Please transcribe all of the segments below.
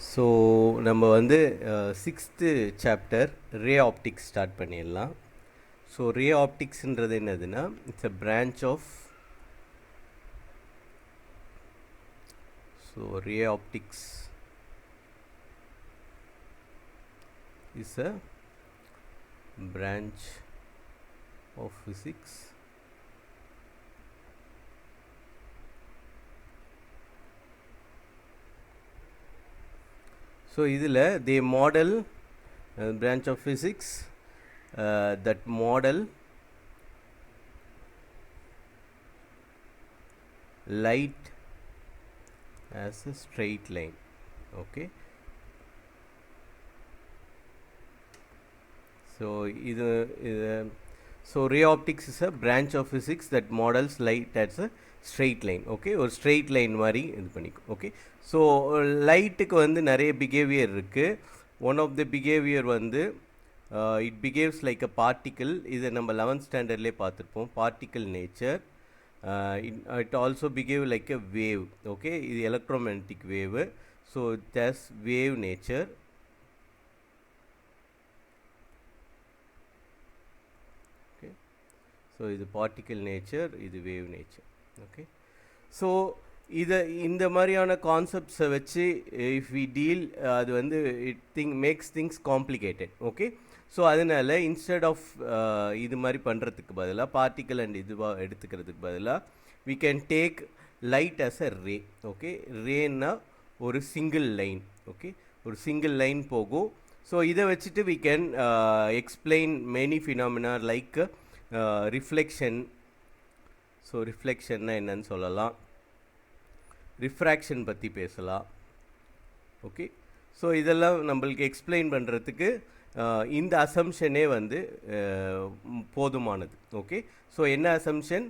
So நம்ம வந்து sixth chapter ray optics start பண்ணிடலாம். ஸோ ரே ஆப்டிக்ஸ்ன்றது என்னதுன்னா it's a branch of ray optics is a branch of physics so இதில் they model branch of physics that model light as a straight line. Okay, so so ray optics is a branch of physics that models light as a straight line. Okay, ஒரு straight line மாதிரி இது பண்ணிக்கும். Okay, so லைட்டுக்கு வந்து நிறைய behaviour இருக்குது. One of the behaviour வந்து it behaves like a particle. இதை நம்ம 11th ஸ்டாண்டர்ட்லேயே பார்த்துருப்போம், particle nature. It also behave like a wave. Okay, இது எலக்ட்ரோமேக்னட்டிக் வேவு. So it has wave nature. So இது பார்ட்டிக்கிள் நேச்சர், இது வேவ் நேச்சர். ஓகே, ஸோ இதை இந்த மாதிரியான கான்செப்ட்ஸை வச்சு இஃப் வி டீல், அது வந்து makes things complicated. Okay, so அதனால் இன்ஸ்டெட் ஆஃப் இது மாதிரி பண்ணுறதுக்கு பதிலாக பார்ட்டிக்கிள் அண்ட் இதுவாக எடுத்துக்கிறதுக்கு பதிலாக we can take light as a ray. Okay, ரேன்னா ஒரு சிங்கிள் லைன். ஓகே, ஒரு சிங்கிள் லைன் போகும். ஸோ இதை வச்சுட்டு we can explain many phenomena like reflection. So ரிஃப்ளெக்ஷன்னா என்னன்னு சொல்லலாம், ரிஃப்ராக்ஷன் பற்றி பேசலாம். ஓகே, ஸோ இதெல்லாம் நம்மளுக்கு எக்ஸ்பிளைன் பண்ணுறதுக்கு இந்த அசம்ஷனே வந்து போதுமானது. ஓகே, ஸோ என்ன அசம்ஷன்?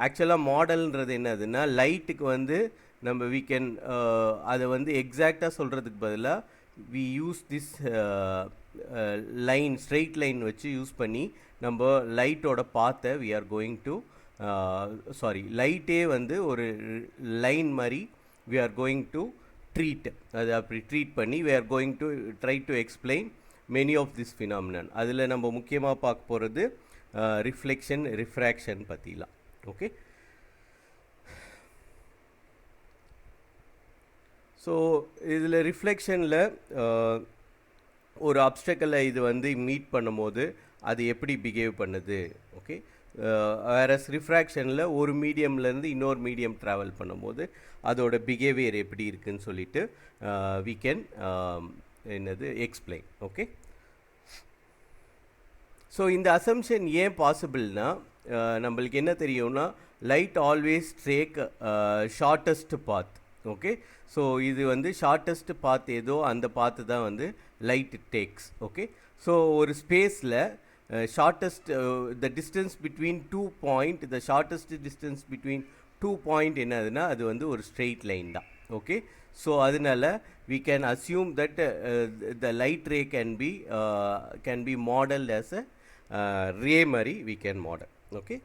ஆக்சுவலாக மாடல்ன்றது என்னதுன்னா லைட்டுக்கு வந்து நம்ம வி கேன் அதை வந்து எக்ஸாக்டாக சொல்கிறதுக்கு பதிலாக we use this line, straight line வச்சு யூஸ் பண்ணி நம்ம லைட்டோட பாத்தை வி ஆர் கோயிங் டு லைட்டே வந்து ஒரு லைன் மாதிரி we are going to treat. அது அப்படி ட்ரீட் பண்ணி we are going to try to explain many of this phenomenon. அதில் நம்ம முக்கியமாக பார்க்க போகிறது ரிஃப்ளெக்ஷன், ரிஃப்ராக்ஷன் பற்றிலாம். ஓகே, ஸோ இதில் ரிஃப்ளெக்ஷனில் ஒரு அப்டக்கிளை இது வந்து மீட் பண்ணும்போது அது எப்படி பிஹேவ் பண்ணுது. ஓகே, வேறஸ் ரிஃப்ராக்ஷனில் ஒரு மீடியம்லேருந்து இன்னொரு மீடியம் ட்ராவல் பண்ணும்போது அதோட பிஹேவியர் எப்படி இருக்குதுன்னு சொல்லிட்டு வி கேன் என்னது எக்ஸ்பிளைன். ஓகே, ஸோ இந்த அசம்ஷன் ஏன் பாசிபிள்னா நம்மளுக்கு என்ன தெரியும்னா light always take shortest path. Okay, so இது வந்து ஷார்ட்டஸ்ட் பாத் ஏதோ அந்த பாத்து தான் வந்து லைட் டேக்ஸ். ஓகே, ஸோ ஒரு ஸ்பேஸில் ஷார்ட்டஸ்ட் த டிஸ்டன்ஸ் பிட்வீன் 2 பாயிண்ட், த ஷார்ட்டஸ்ட் டிஸ்டன்ஸ் பிட்வீன் 2 பாயிண்ட் என்னதுன்னா அது வந்து ஒரு ஸ்ட்ரெயிட் லைன் தான். ஓகே, ஸோ அதனால் we can assume that the light ray can be modeled as a ray மாதிரி we can model. Okay,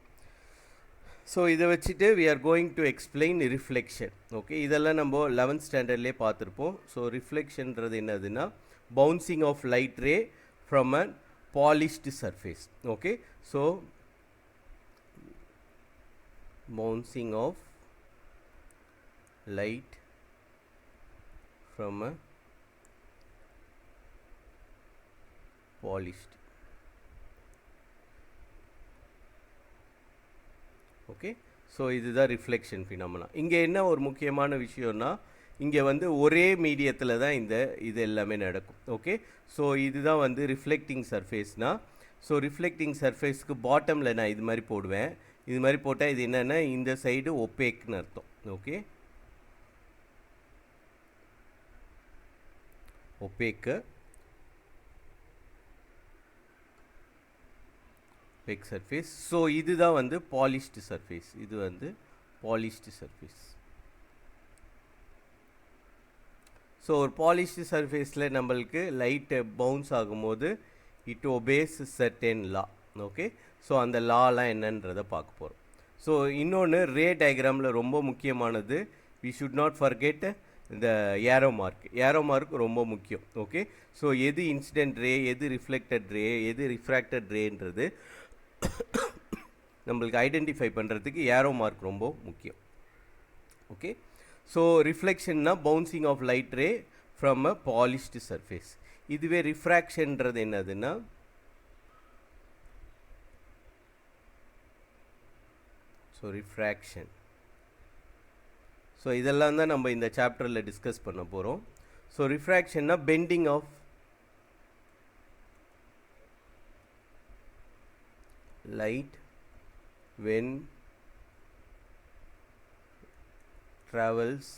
so இதை வச்சுட்டு we are going to explain reflection. Okay, இதெல்லாம் நம்ம 11th ஸ்டாண்டர்ட்லேயே பார்த்துருப்போம். ஸோ ரிஃப்ளெக்ஷன்றது என்னதுன்னா bouncing of light ray from a polished surface. Okay, so bouncing of light from a polished. Okay, so இதுதான் reflection phenomena. இங்கே என்ன ஒரு முக்கியமான விஷயம்னா இங்கே வந்து ஒரே மீடியத்தில் தான் இது எல்லாமே நடக்கும். ஓகே, ஸோ இதுதான் வந்து ரிஃப்ளெக்டிங் சர்ஃபேஸ்னால், ஸோ ரிஃப்ளெக்டிங் சர்ஃபேஸ்க்கு பாட்டமில் நான் இது மாதிரி போடுவேன். இது மாதிரி போட்டால் இது என்னென்னா இந்த சைடு ஒப்பேக்னு அர்த்தம். ஓகே, ஒப்பேக்கு ஒப்பேக் சர்ஃபேஸ். ஸோ இதுதான் வந்து பாலிஷ்டு சர்ஃபேஸ். இது வந்து பாலிஷ்டு சர்ஃபேஸ். ஸோ ஒரு பாலிஷ்டு சர்ஃபேஸில் நம்மளுக்கு லைட்டு பவுன்ஸ் ஆகும்போது it obeys certain law. Okay, so அந்த லாலாம் என்னன்றதை பார்க்க போகிறோம். ஸோ இன்னொன்று ரே டயக்ராமில் ரொம்ப முக்கியமானது, we should not forget இந்த ஏரோ மார்க் ரொம்ப முக்கியம். ஓகே, ஸோ எது இன்சிடென்ட் ரே, எது ரிஃப்ளெக்டட் ரே, எது ரிஃப்ராக்டட் ரேன்றது நம்மளுக்கு ஐடென்டிஃபை பண்ணுறதுக்கு ஏரோ மார்க் ரொம்ப முக்கியம். ஓகே, ஸோ ரிஃப்ளெக்ஷன்னா bouncing of light ray from a polished surface. இதுவே ரிஃப்ராக்ஷன்றது என்னதுன்னா ரிஃப்ராக்ஷன். ஸோ இதெல்லாம் தான் நம்ம இந்த சாப்டரில் டிஸ்கஸ் பண்ண போகிறோம். ஸோ ரிஃப்ராக்ஷன்னா bending of light when travels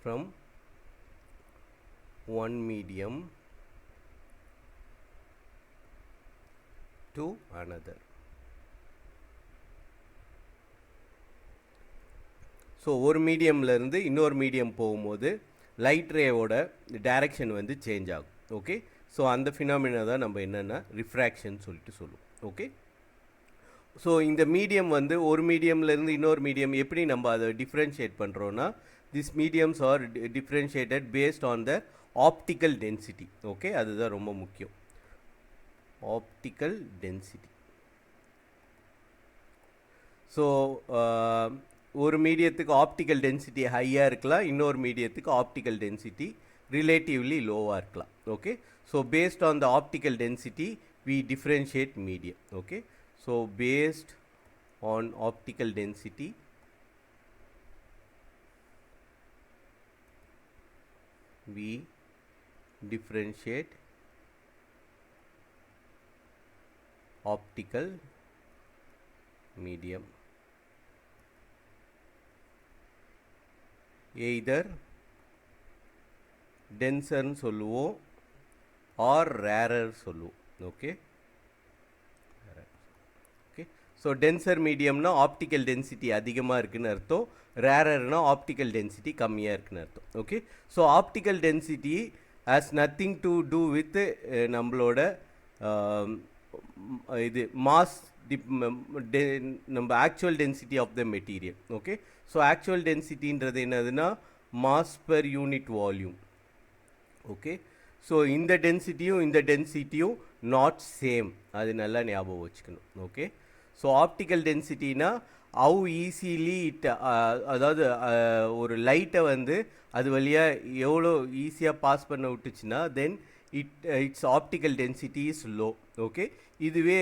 from one medium to another. So ஒரு மீடியம்லேருந்து இன்னொரு மீடியம் போகும்போது லைட் ரேவோட டைரக்ஷன் வந்து சேஞ்ச் ஆகும். ஓகே, ஸோ அந்த ஃபினாமினா தான் நம்ம என்னென்னா ரிஃப்ராக்ஷன் சொல்லிட்டு சொல்லுவோம். ஓகே, ஸோ இந்த மீடியம் வந்து ஒரு மீடியம்லேருந்து இன்னொரு மீடியம் எப்படி நம்ம அதை டிஃப்ரென்ஷியேட் பண்ணுறோன்னா this mediums are differentiated based on the optical density. Okay, அதுதான் ரொம்ப முக்கியம், ஆப்டிக்கல் டென்சிட்டி. ஸோ ஒரு மீடியத்துக்கு ஆப்டிக்கல் டென்சிட்டி ஹையாக இருக்கலாம், இன்னொரு மீடியத்துக்கு ஆப்டிக்கல் டென்சிட்டி ரிலேட்டிவ்லி லோவாக இருக்கலாம். Okay, so based on the optical density we differentiate medium. Okay, so based on optical density we differentiate optical medium. Either denser னு சொல்லுவோம் or rarer சொல்லுவோம். Okay, okay, so denser மீடியம்னா optical density அதிகமாக இருக்குன்னு அர்த்தம், ரேரர்னா ஆப்டிக்கல் டென்சிட்டி கம்மியாக இருக்குன்னு அர்த்தம். Okay, so optical density has nothing to do with நம்மளோட இது மாஸ் நம்ம actual density of the material. Okay, so actual டென்சிட்டின்றது என்னதுன்னா mass per unit volume. Okay, so இந்த டென்சிட்டியும் நாட் சேம், அது நல்லா ஞாபகம் வச்சுக்கணும். ஓகே, ஸோ ஆப்டிக்கல் டென்சிட்டினா ஹவு ஈஸிலி அதாவது ஒரு லைட்டை வந்து அது வழியாக எவ்வளோ ஈஸியாக பாஸ் பண்ண விட்டுச்சுன்னா then it's optical density is low. Okay, இதுவே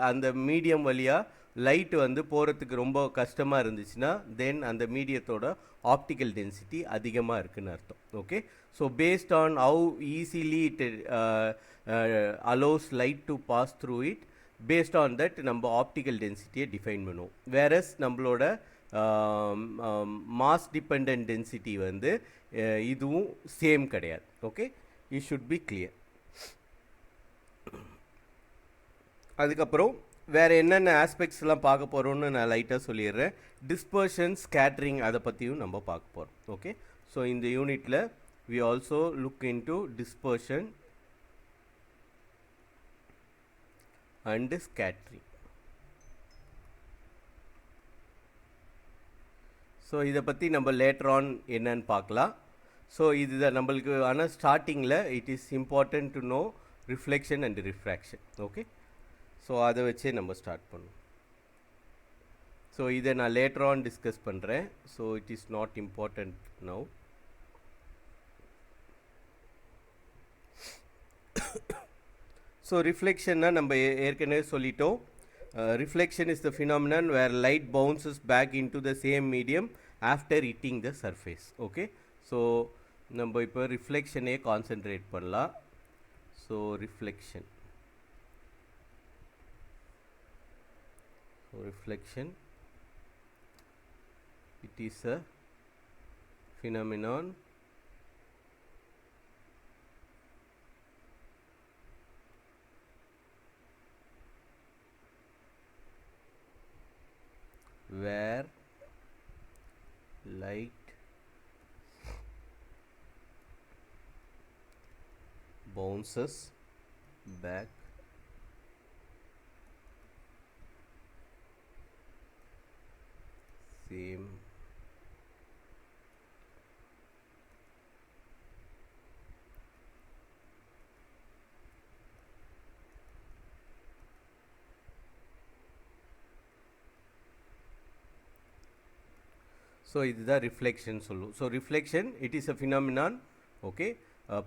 அந்த மீடியம் வழியாக லைட் வந்து போகிறதுக்கு ரொம்ப கஷ்டமாக இருந்துச்சுன்னா தென் அந்த மீடியத்தோட ஆப்டிக்கல் டென்சிட்டி அதிகமாக இருக்குன்னு அர்த்தம். Okay, so based on how easily it allows light to pass through it, based on that நம்ம ஆப்டிக்கல் டென்சிட்டியை டிஃபைன் பண்ணுவோம். வேரஸ் நம்மளோட மாஸ் டிபெண்ட் டென்சிட்டி வந்து இதுவும் சேம் கிடையாது. Okay, it should be clear. அதுக்கப்புறம் வேறு என்னென்ன ஆஸ்பெக்ட்ஸ்லாம் பார்க்க போகிறோன்னு நான் லைட்டாக சொல்லிடுறேன். டிஸ்பர்ஷன், ஸ்கேட்ரிங், அதை பற்றியும் நம்ம பார்க்க போகிறோம். ஓகே, ஸோ இந்த யூனிட்டில் we also look into dispersion and scattering. So இதை பற்றி நம்ம லேட்டர் ஆன் என்னன்னு பார்க்கலாம். ஸோ இதுதான் நம்மளுக்கு ஆனால் ஸ்டார்டிங்கில் it is important to know reflection and refraction. Okay, so அதை வச்சே நம்ம ஸ்டார்ட் பண்ணுவோம். ஸோ இதை நான் லேட்டர் ஆன் டிஸ்கஸ் பண்ணுறேன். So it is not important now. So ரிஃப்ளெக்ஷன்னா நம்ம ஏற்கனவே சொல்லிட்டோம். Reflection is the phenomenon where light bounces back into the same medium after hitting the surface. Okay, so நம்ம இப்போ ரிஃப்ளெக்ஷனே கான்சென்ட்ரேட் பண்ணலாம். So reflection, reflection, it is a phenomenon where light bounces back so இதுதான் reflection சொல்லுவோம். So reflection it is a phenomenon, okay,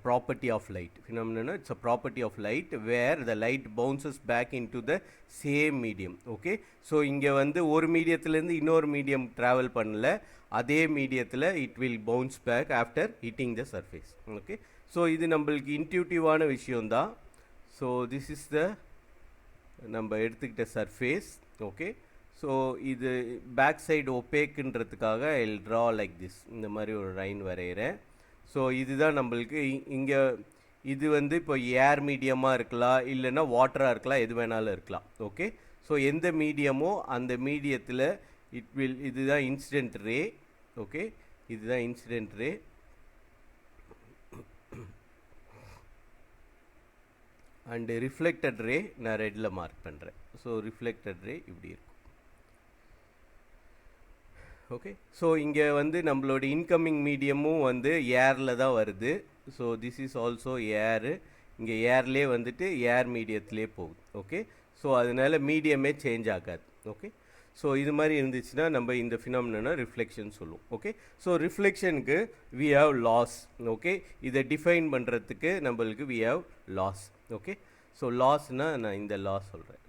property of light. Phenomenon, it's a property of light where the light bounces back into the same medium. Okay, so இங்கே வந்து ஒரு மீடியத்திலேருந்து இன்னொரு medium travel பண்ணல, அதே மீடியத்தில் it will bounce back after hitting the surface. Okay, so இது நம்மளுக்கு இன்ட்யூட்டிவான விஷயம்தான். ஸோ திஸ் இஸ் த நம்ம எடுத்துக்கிட்ட சர்ஃபேஸ். ஓகே, ஸோ இது பேக் சைடு ஒப்பேக்குன்றதுக்காக I will draw like this, இந்த மாதிரி ஒரு லைன் வரைகிறேன். ஸோ இதுதான் நம்மளுக்கு இங்கே இது வந்து இப்போ ஏர் மீடியமாக இருக்கலாம், இல்லைன்னா வாட்டராக இருக்கலாம், எது வேணாலும் இருக்கலாம். ஓகே, ஸோ எந்த மீடியமோ அந்த மீடியத்தில் இதுதான் இன்சிடென்ட் ரே. ஓகே, இதுதான் incident ray. And reflected ray நான் ரெட்டில் மார்க் பண்ணுறேன். ஸோ ரிஃப்ளெக்டட் ரே இப்படி இருக்கும். ஓகே, ஸோ இங்கே வந்து நம்மளோட இன்கமிங் மீடியமும் வந்து ஏரில் தான் வருது. So this is also air. இங்கே ஏர்லேயே வந்துட்டு ஏர் மீடியத்துலேயே போகுது. ஓகே, ஸோ அதனால் மீடியமே சேஞ்ச் ஆகாது. ஓகே, ஸோ இது மாதிரி இருந்துச்சுன்னா நம்ம இந்த ஃபினாமினா ரிஃப்ளெக்ஷன் சொல்லுவோம். ஓகே, ஸோ ரிஃப்ளெக்ஷனுக்கு வி ஹாவ் லாஸ். ஓகே, இதை டிஃபைன் பண்ணுறதுக்கு நம்மளுக்கு we have laws. Okay, so லாஸ்னால் நான் இந்த லாஸ் சொல்கிறேன்,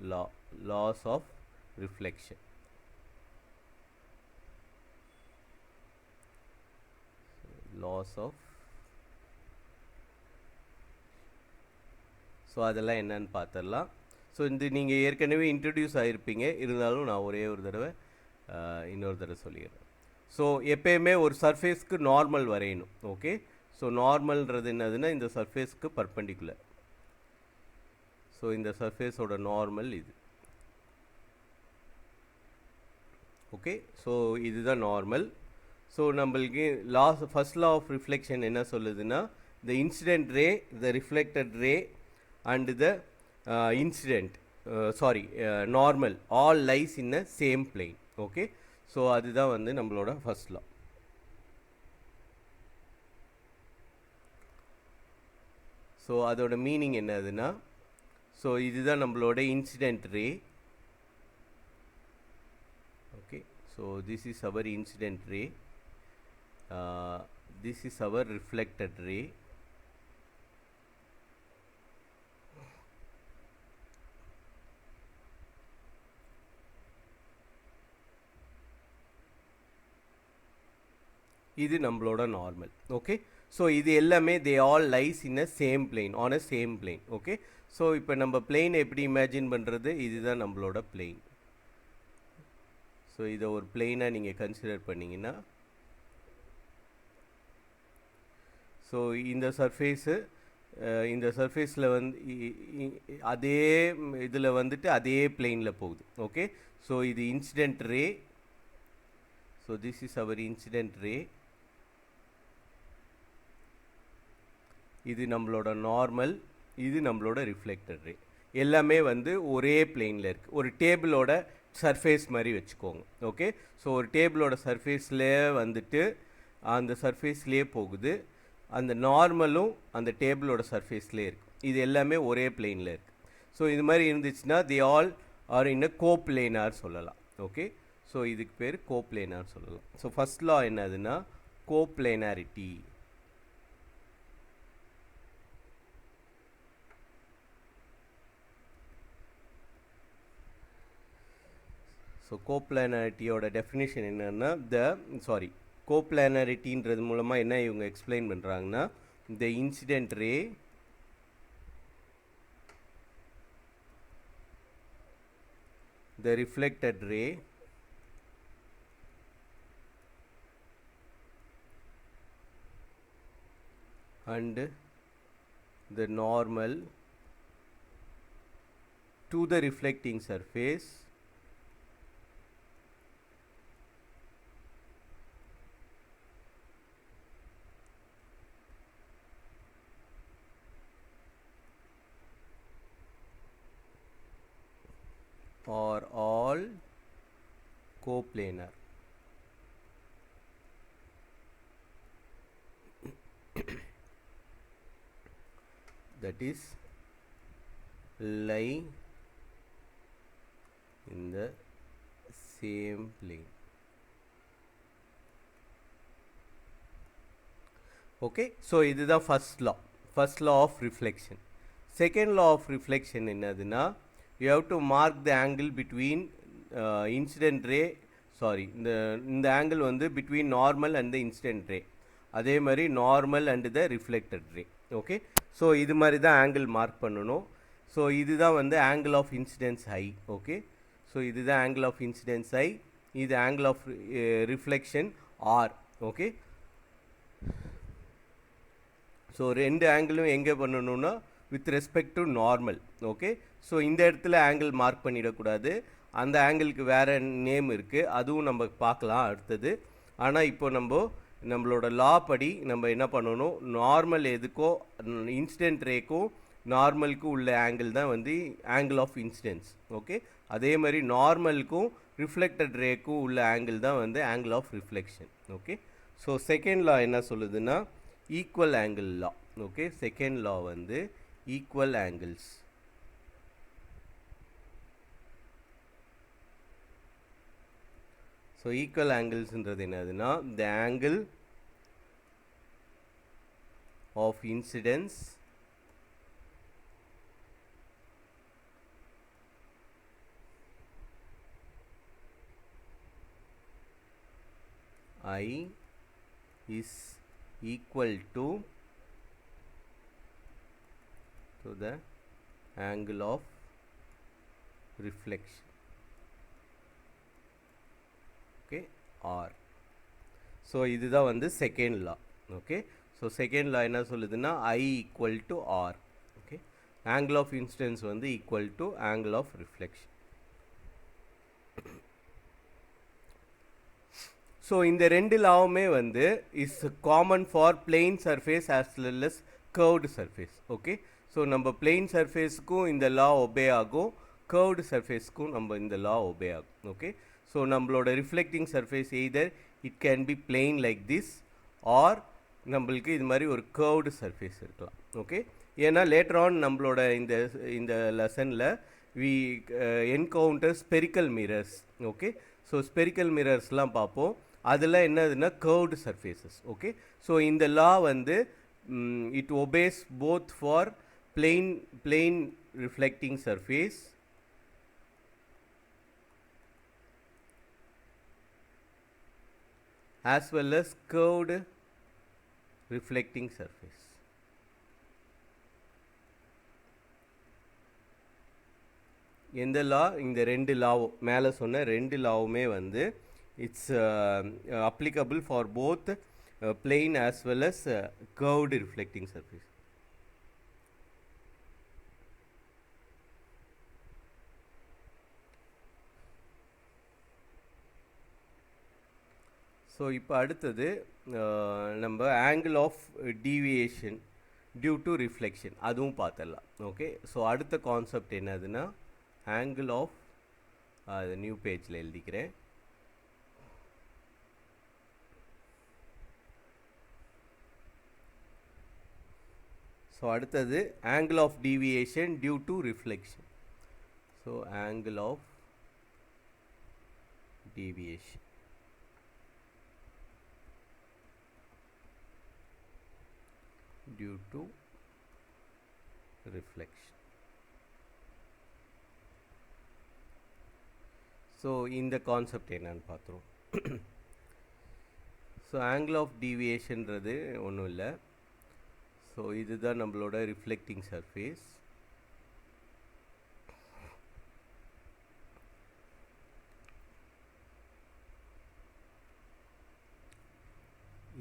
laws of reflection. Laws of, so அதெல்லாம் என்னன்னு பார்த்துடலாம். ஸோ இந்த நீங்கள் ஏற்கனவே இன்ட்ரடியூஸ் ஆகிருப்பீங்க, இருந்தாலும் நான் ஒரே ஒரு தடவை இன்னொரு தடவை சொல்லிடுறேன். ஸோ எப்பயுமே ஒரு சர்ஃபேஸ்க்கு நார்மல் வரையணும். ஓகே, ஸோ நார்மல்ன்றது என்னதுன்னா இந்த சர்ஃபேஸ்க்கு பர்பெண்டிகுலர். ஸோ இந்த சர்ஃபேஸோட நார்மல் இது. ஓகே, ஸோ இதுதான் நார்மல். ஸோ நம்மளுக்கு ஃபர்ஸ்ட் லா ஆஃப் ரிஃப்ளெக்ஷன் என்ன சொல்லுதுன்னா, the incident ray, the reflected ray and the normal all lies in a same plane. Okay, so அதுதான் வந்து நம்மளோட ஃபர்ஸ்ட் லா. ஸோ அதோட மீனிங் என்னதுன்னா, ஸோ இதுதான் நம்மளோட incident ray. Okay, so this is our incident ray. This is our reflected ray. இது நம்மளோட normal. Okay, so இது எல்லாமே they all lies in a same plane, on a same plane. Okay, so இப்போ நம்ம plane எப்படி imagine பண்ணுறது, இதுதான் நம்மளோட பிளேன். ஸோ இதை ஒரு பிளேனாக நீங்கள் கன்சிடர் பண்ணிங்கன்னா, ஸோ இந்த சர்ஃபேஸில் வந்து அதே இதில் வந்துட்டு அதே பிளேனில் போகுது. ஓகே, ஸோ இது incident ray. So this is our incident ray. இது நம்மளோட நார்மல், இது நம்மளோட ரிஃப்ளெக்டட் ரே. எல்லாமே வந்து ஒரே பிளேனில் இருக்குது. ஒரு டேபிளோட சர்ஃபேஸ் மாதிரி வச்சுக்கோங்க. ஓகே, ஸோ ஒரு டேபிளோட சர்ஃபேஸ்லேயே வந்துட்டு அந்த சர்ஃபேஸ்லேயே போகுது. அந்த நார்மலும் அந்த டேபிளோட சர்ஃபேஸ்லேயே இருக்குது. இது எல்லாமே ஒரே பிளேனில் இருக்குது. ஸோ இது மாதிரி இருந்துச்சுன்னா the all are in a coplanar சொல்லலாம். ஓகே, ஸோ இதுக்கு பேர் கோப்ளேனார் சொல்லலாம். ஸோ ஃபர்ஸ்ட் லா என்னதுன்னா கோப்ளேனாரிட்டி. ஸோ கோப்ளேனாரிட்டியோட டெஃபினிஷன் என்னன்னா, கோப்ளேனாரிட்டின்றது மூலமாக என்ன இவங்க எக்ஸ்பிளைன் பண்ணுறாங்கன்னா, the incident ray the reflected ray and the normal to the reflecting surface are all coplanar. That is lie in the same plane. Okay. So இதுதான் first law of reflection. Second law of reflection என்னதுன்னா, you have to mark the angle between incident ray, sorry, இந்த angle வந்து between normal and the incident ray, அதே மாதிரி normal and the reflected ray. Okay. So இது மாதிரி தான் angle mark பண்ணணும். So இதுதான் வந்து angle of incidence I. Okay. So இதுதான் ஆங்கிள் ஆஃப் இன்சிடென்ஸ் ஐ, இது angle of reflection R. Okay. So ரெண்டு ஆங்கிளும் எங்கே பண்ணணும்னா with respect to normal. Okay. So இந்த இடத்துல ஆங்கிள் மார்க் பண்ணிடக்கூடாது, அந்த ஆங்கிளுக்கு வேறு நேம் இருக்குது, அதுவும் நம்ம பார்க்கலாம் அடுத்தது. ஆனால் இப்போ நம்மளோட லா படி நம்ம என்ன பண்ணணும், நார்மல் எதுக்கோ இன்சிடென்ட் ரேக்கும் நார்மலுக்கும் உள்ள ஆங்கிள் தான் வந்து ஆங்கிள் ஆஃப் இன்சிடென்ஸ். ஓகே. அதே மாதிரி நார்மலுக்கும் ரிஃப்ளெக்டட் ரேக்கும் உள்ள ஆங்கிள் தான் வந்து angle of reflection. Okay. So second law என்ன சொல்லுதுன்னா equal angle law. Okay. Second law வந்து ஈக்குவல் ஆங்கிள்ஸ். ஸோ ஈக்குவல் ஆங்கிள்ஸ்ன்றது என்னதுன்னா the angle of incidence I is equal to the angle of reflection. Okay, R. So இதுதான் வந்து second law. Okay. So second law என்ன சொல்லுதுன்னா I equal to R. Okay. Angle of incidence வந்து equal to angle of reflection. So இந்த ரெண்டு லாவுமே வந்து is common for plain surface as well as curved surface. Okay. So நம்ம plain சர்ஃபேஸுக்கும் இந்த லா ஒபே ஆகும், கர்வ்டு சர்ஃபேஸுக்கும் நம்ம இந்த லா ஒபே ஆகும். ஓகே. ஸோ நம்மளோட reflecting surface either it can be plain like this R நம்மளுக்கு இது மாதிரி ஒரு கர்வ்டு சர்ஃபேஸ் இருக்கலாம். ஓகே. ஏன்னா லேட்டர் ஆன் நம்மளோட இந்த லெசனில் we encounter spherical mirrors. Okay. So spherical மிரர்ஸ்லாம் பார்ப்போம், அதில் என்னதுன்னா கர்வ்டு சர்ஃபேசஸ். ஓகே. ஸோ இந்த லா வந்து it obeys both for plain reflecting surface as well as curved reflecting surface. எந்த லா, இந்த ரெண்டு லாவும் மேலே சொன்ன ரெண்டு லாவுமே வந்து it's applicable for both plane as well as curved reflecting surface. So இப்போ அடுத்தது நம்ம angle of deviation due to reflection அதுவும் பார்த்துடலாம். ஓகே. ஸோ அடுத்த கான்செப்ட் என்னதுன்னா ஆங்கிள் ஆஃப், அது நியூ பேஜில் எழுதிக்கிறேன். ஸோ அடுத்தது angle of deviation due to reflection. So angle of deviation due to reflection. So இந்த கான்செப்ட் என்னன்னு பார்த்துருவோம். ஸோ ஆங்கிள் ஆஃப் டீவியேஷன்றது ஒன்றும் இல்லை. ஸோ இதுதான் நம்மளோட ரிஃப்ளெக்டிங் சர்ஃபேஸ்.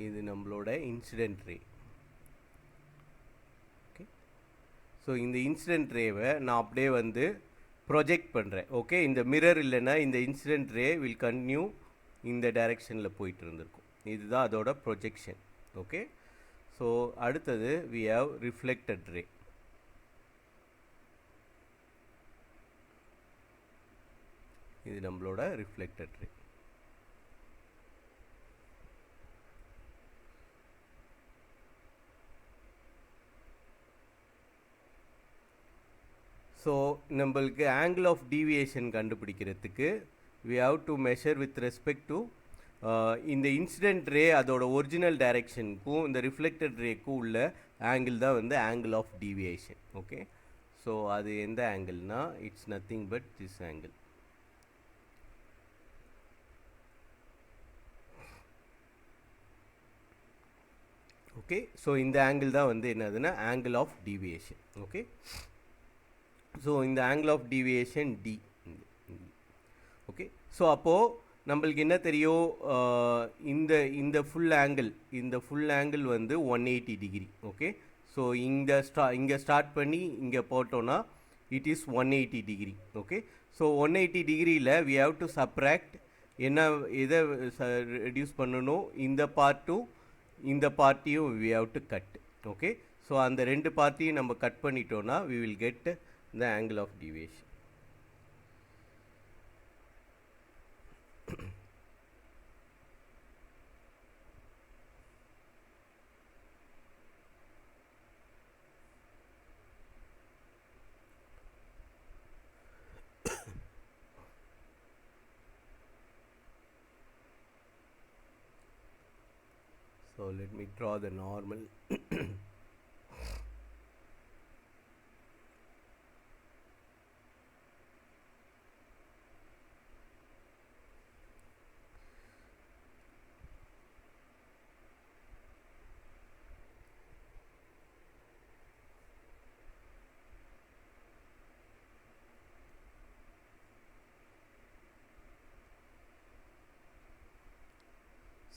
இது நம்மளோட இன்சிடென்ட் ரே. ஸோ இந்த இன்சிடென்ட் ரேவை நான் அப்படியே வந்து ப்ரொஜெக்ட் பண்ணுறேன். ஓகே. இந்த மிரர் இல்லைன்னா இந்த இன்சிடென்ட் ரே வில் கன்டினியூ இந்த டைரெக்ஷனில் போயிட்டு இருந்திருக்கும். இதுதான் அதோட ப்ரொஜெக்ஷன். ஓகே. ஸோ அடுத்தது வி ஹேவ் ரிஃப்ளெக்டட் ரே. இது நம்மளோட ரிஃப்ளெக்டட் ரே. ஸோ நம்மளுக்கு ஆங்கிள் ஆஃப் டீவியேஷன் கண்டுபிடிக்கிறதுக்கு we have to measure with respect to இந்த இன்சிடென்ட் ரே அதோட ஒரிஜினல் டைரெக்ஷனுக்கும் இந்த ரிஃப்ளெக்டட் ரேக்கும் உள்ள ஆங்கிள் தான் வந்து angle of deviation. Okay, so அது எந்த ஆங்கிள்னா it's nothing but this angle. Okay, so இந்த ஆங்கிள் தான் வந்து என்னதுன்னா angle of deviation. Okay, so இந்த angle of deviation D. Okay, so அப்போது நம்மளுக்கு என்ன தெரியும், இந்த இந்த ஃபுல் ஆங்கிள் வந்து 180 டிகிரி. ஓகே, ஸோ இங்கே ஸ்டார்ட் பண்ணி இங்கே போட்டோன்னா it is 180 degree. Okay, so 180 டிகிரியில் வி ஹாவ் டு சப்ராக்ட் என்ன எதை ரெடியூஸ் பண்ணணும், இந்த பார்ட்டும் இந்த பார்ட்டியும் we have to cut. Okay, so அந்த ரெண்டு பார்ட்டியும் நம்ம கட் பண்ணிட்டோன்னா we will get the angle of deviation. So let me draw the normal.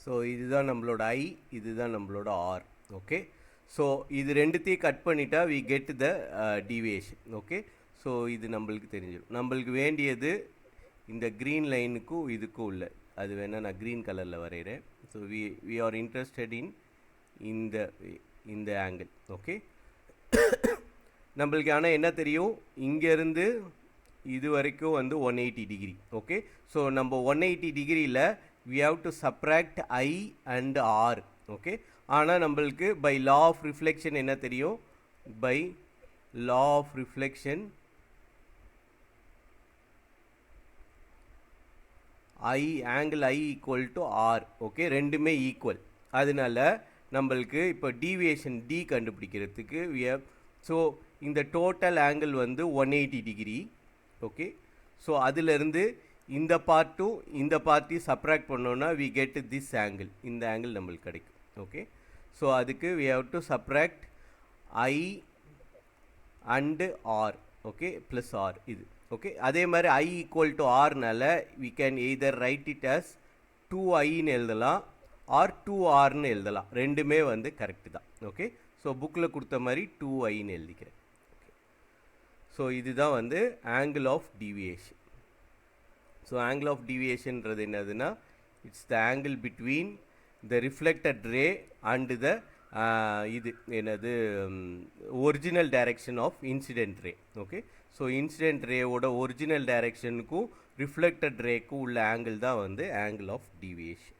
So இதுதான் நம்மளோட ஐ, இதுதான் நம்மளோட ஆர். ஓகே, ஸோ இது ரெண்டுத்தையும் கட் பண்ணிட்டா we get the deviation. Okay, so இது நம்மளுக்கு தெரிஞ்சிடும். நம்மளுக்கு வேண்டியது இந்த க்ரீன் லைனுக்கும் இதுக்கும் உள்ள, அது வேணால் நான் க்ரீன் கலரில் வரைகிறேன். So we are interested in இந்த ஆங்கிள். ஓகே, நம்மளுக்கு ஆனால் என்ன தெரியும், இங்கேருந்து இது வரைக்கும் வந்து 180 டிகிரி. ஓகே, ஸோ நம்ம 180 டிகிரியில் we have to subtract I and R. Okay, ஆனால் நம்மளுக்கு by law of reflection என்ன தெரியும், by law of reflection angle I equal to R. Okay, ரெண்டுமே ஈக்குவல். அதனால நம்மளுக்கு இப்போ டீவியேஷன் டி கண்டுபிடிக்கிறதுக்கு we have, ஸோ இந்த டோட்டல் ஆங்கிள் வந்து 180 டிகிரி. ஓகே, ஸோ அதிலிருந்து இந்த பார்ட்டும் இந்த பார்ட்டியும் சப்ராக்ட் பண்ணோன்னா வி கெட் திஸ் ஆங்கிள், இந்த ஆங்கிள் நம்மளுக்கு கிடைக்கும். ஓகே, ஸோ அதுக்கு we have to subtract I and R. Okay, plus R இது. ஓகே, அதே மாதிரி ஐ ஈக்குவல் டு ஆர்னால we can either write it as 2iன்னு எழுதலாம் ஆர் 2rன்னு எழுதலாம். ரெண்டுமே வந்து கரெக்டு தான். ஓகே, ஸோ புக்கில் கொடுத்த மாதிரி 2iன்னு எழுதிக்கிறேன். ஓகே, ஸோ இதுதான் வந்து angle of deviation. So angle of டீவியேஷன்றது என்னதுன்னா it's the angle between the reflected ray and the இது என்னது original direction of incident ray. Okay, so incident ரேவோட ஒரிஜினல் டைரெக்ஷனுக்கும் ரிஃப்ளெக்டட் ரேக்கும் உள்ள ஆங்கிள் தான் வந்து ஆங்கிள் ஆஃப் டீவியேஷன்.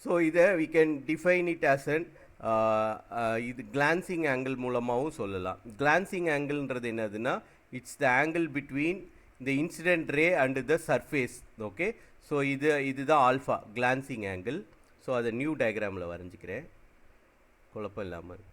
ஸோ இதை we can define it as an இது கிளான்சிங் ஆங்கிள் மூலமாகவும் சொல்லலாம். கிளான்சிங் ஆங்கிள்ன்றது என்னதுன்னா it's the angle between the incident ray and the surface. Okay, so இதுதான் ஆல்ஃபா கிளான்சிங் ஆங்கிள். ஸோ அதை நியூ டயக்ராமில் வரைஞ்சிக்கிறேன், குழப்பம் இல்லாமல் இருக்கும்.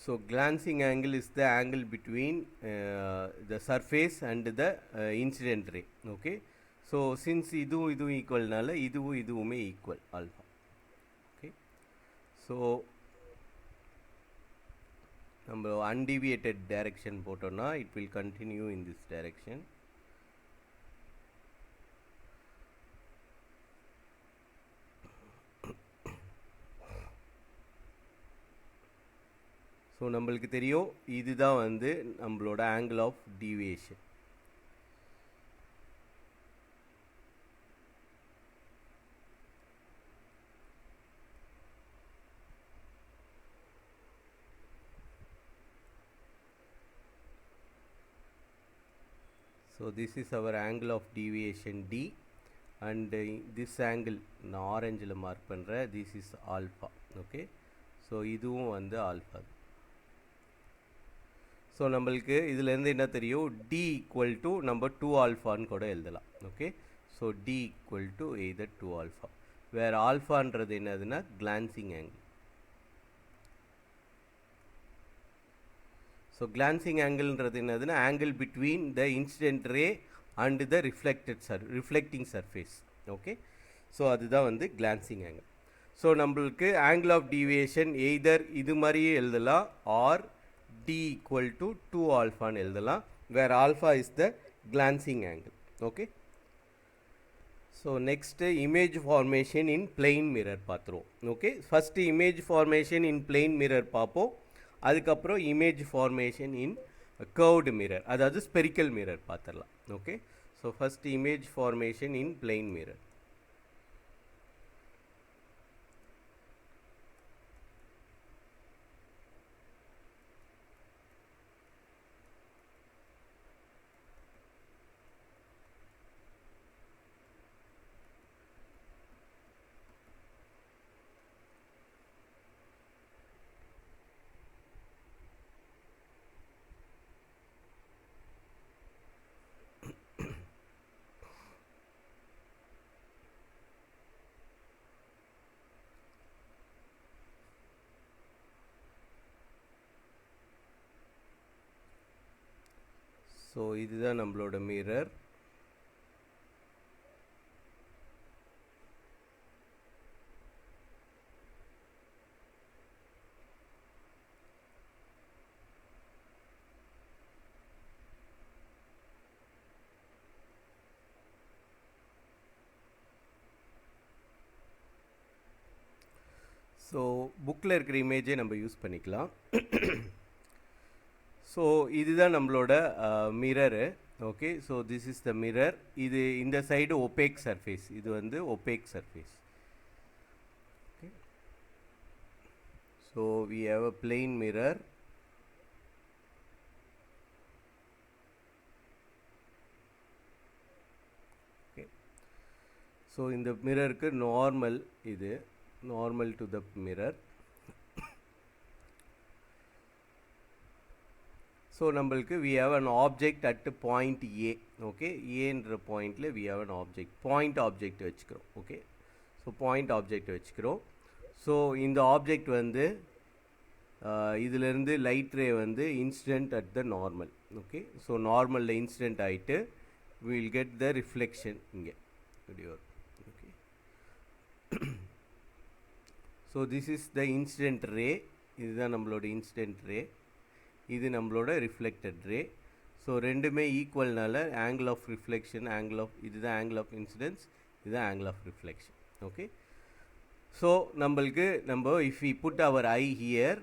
So glancing angle is the angle between the surface and the incident ray. Okay, so since இதுவும் ஈக்குவல்னால இதுவுமே equal alpha. Okay, so நம்ம undeviated direction போட்டோம்னா it will continue in this direction. So so நம்மளுக்கு தெரியும் இதுதான் வந்து நம்மளோட angle of deviation. So this is our angle of deviation D, and this angle நான் ஆரஞ்சில் மார்க் பண்ணுறேன், this is alpha. okay, so இதுவும் வந்து alpha. ஸோ நம்மளுக்கு இதிலேருந்து என்ன தெரியும், D equal to நம்ம 2 alphaன்னு கூட எழுதலாம். Okay, so D equal to either 2 alpha, வேறு ஆல்ஃபான்றது என்னதுன்னா glancing angle. ஸோ glancing angleன்றது என்னதுன்னா angle between the incident ray and the reflecting surface. Okay, so அதுதான் வந்து glancing angle. ஸோ நம்மளுக்கு angle of deviation either இது மாதிரியே எழுதலாம் or D equal to 2 alphaன்னு எழுதலாம், where alpha is the glancing angle. okay, so next image formation in plane mirror பார்த்துருவோம். okay, first image formation in plane mirror பார்ப்போம், அதுக்கப்புறம் image formation in curved mirror, அதாவது spherical mirror பார்த்துடலாம். okay, so first image formation in plane mirror. So இதுதான் நம்மளோட mirror. So புக்கில் இருக்கிற இமேஜை நம்ம யூஸ் பண்ணிக்கலாம். ஸோ இதுதான் நம்மளோட mirror. Okay, so this is the mirror. இது இந்த சைடு ஒபேக் சர்ஃபேஸ், இது வந்து opaque surface. Okay, so we have a plain mirror. Okay, so இந்த மிரருக்கு நார்மல், இது normal to the mirror. So நம்மளுக்கு we have an object at point A. Okay, ஏன்ற பாயிண்டில் we have an object, point object வச்சுக்கிறோம். Okay, so point object வச்சுக்கிறோம். So இந்த object வந்து இதிலேருந்து லைட் ரே வந்து incident at the normal. Okay, so நார்மலில் இன்சிடென்ட் ஆகிட்டு வில் கெட் த ரிஃப்ளெக்ஷன் இங்கே இப்படி வரும். Okay, so this is the incident ray. இதுதான் நம்மளோட இன்சிடென்ட் ரே, இது நம்மளோட ரிஃப்ளெக்டட் ரே. ஸோ ரெண்டுமே ஈக்குவல்னால angle of reflection, angle of, இதுதான் ஆங்கிள் ஆஃப் இன்சிடென்ஸ், இதுதான் angle of reflection. Okay, so நம்மளுக்கு நம்ம if we put our eye here,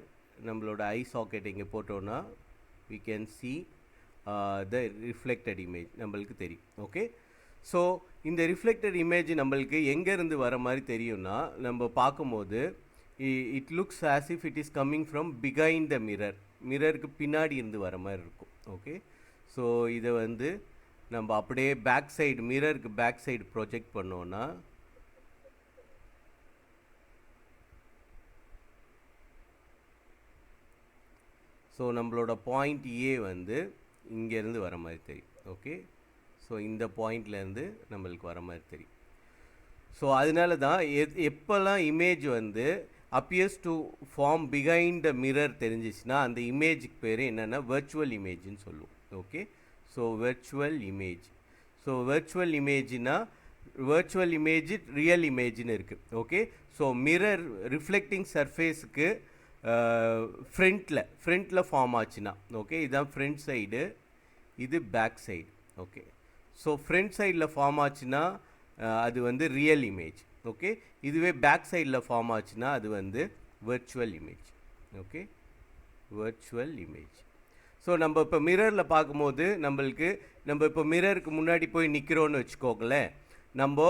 நம்மளோட ஐ சாக்கெட் இங்கே போட்டோன்னா we can see the reflected image நம்மளுக்கு தெரியும். ஓகே, ஸோ இந்த ரிஃப்ளெக்டட் இமேஜ் நம்மளுக்கு எங்கேருந்து வர மாதிரி தெரியும்னா, நம்ம பார்க்கும்போது it looks as if it is coming from behind the mirror, மிரருக்கு பின்னாடி இருந்து வர மாதிரி இருக்கும். ஓகே, ஸோ இதை வந்து நம்ம அப்படியே பேக் சைடு, மிரருக்கு பேக் சைடு ப்ரொஜெக்ட் பண்ணோன்னா ஸோ நம்மளோட பாயிண்ட் ஏ வந்து இங்கேருந்து வர மாதிரி தெரியும். ஓகே, ஸோ இந்த பாயிண்ட்லேருந்து நம்மளுக்கு வர மாதிரி தெரியும். ஸோ அதனால தான் எப்போல்லாம் இமேஜ் வந்து appears to form behind the mirror தெரிஞ்சிச்சுன்னா அந்த இமேஜுக்கு பேர் என்னென்னா virtual இமேஜ்னு சொல்லுவோம். Okay, so virtual image. So virtual இமேஜ்னா virtual இமேஜ் ரியல் இமேஜ்னு இருக்குது. ஓகே, ஸோ மிரர் ரிஃப்ளெக்டிங் சர்ஃபேஸுக்கு ஃப்ரண்ட்டில் ஃபார்ம் ஆச்சுன்னா, ஓகே, இதுதான் ஃப்ரண்ட் சைடு, இது back side. Okay, so front சைடில் ஃபார்ம் ஆச்சுன்னா அது வந்து ரியல் இமேஜ். ஓகே, இதுவே பேக் சைடில் ஃபார்ம் ஆச்சுன்னா அது வந்து virtual image. Okay, virtual image. So நம்ம இப்போ மிரரில் பார்க்கும்போது நம்ம இப்போ மிரருக்கு முன்னாடி போய் நிற்கிறோன்னு வச்சுக்கோங்களேன். நம்ம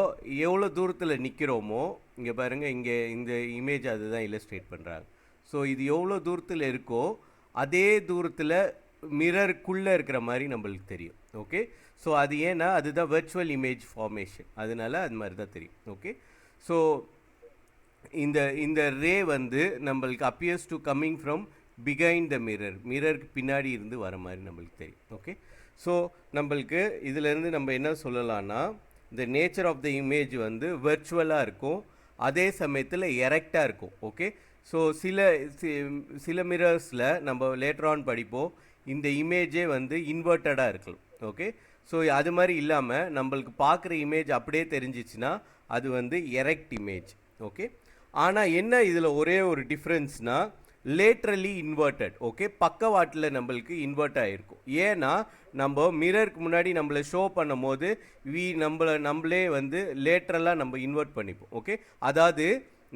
எவ்வளோ தூரத்தில் நிற்கிறோமோ, இங்கே பாருங்கள், இங்கே இந்த இமேஜ் அதுதான் இல்லஸ்ட்ரேட் பண்ணுறாங்க. ஸோ இது எவ்வளோ தூரத்தில் இருக்கோ அதே தூரத்தில் மிரருக்குள்ளே இருக்கிற மாதிரி நம்மளுக்கு தெரியும். ஓகே, ஸோ அது ஏன்னா அதுதான் வெர்ச்சுவல் இமேஜ் ஃபார்மேஷன், அதனால அது மாதிரி தான் தெரியும். ஓகே, ஸோ இந்த ரே வந்து நம்மளுக்கு appears to coming from behind the மிரருக்கு பின்னாடி இருந்து வர மாதிரி நம்மளுக்கு தெரியும். ஓகே, ஸோ நம்மளுக்கு இதிலேருந்து நம்ம என்ன சொல்லலாம்னா, இந்த நேச்சர் ஆஃப் த இமேஜ் வந்து வெர்ச்சுவலாக இருக்கும், அதே சமயத்தில் எரெக்டாக இருக்கும். ஓகே, ஸோ சில மிரர்ஸில் நம்ம லேட்டர் ஆன் படிப்போம், இந்த இமேஜே வந்து இன்வெர்ட்டடாக இருக்கலாம். ஓகே, ஸோ அது மாதிரி இல்லாமல் நம்மளுக்கு பார்க்குற இமேஜ் அப்படியே தெரிஞ்சிச்சுன்னா அது வந்து எரெக்ட் இமேஜ். ஓகே, ஆனால் என்ன இதில் ஒரே ஒரு டிஃப்ரென்ஸ்னால் லேட்ரலி இன்வெர்ட்டட். ஓகே, பக்கவாட்டில் நம்மளுக்கு இன்வெர்ட் ஆகிருக்கும். ஏன்னா நம்ம மிரருக்கு முன்னாடி நம்மளை ஷோ பண்ணும் போது நம்மளே வந்து லேட்ரலாக நம்ம இன்வெர்ட் பண்ணிப்போம். ஓகே, அதாவது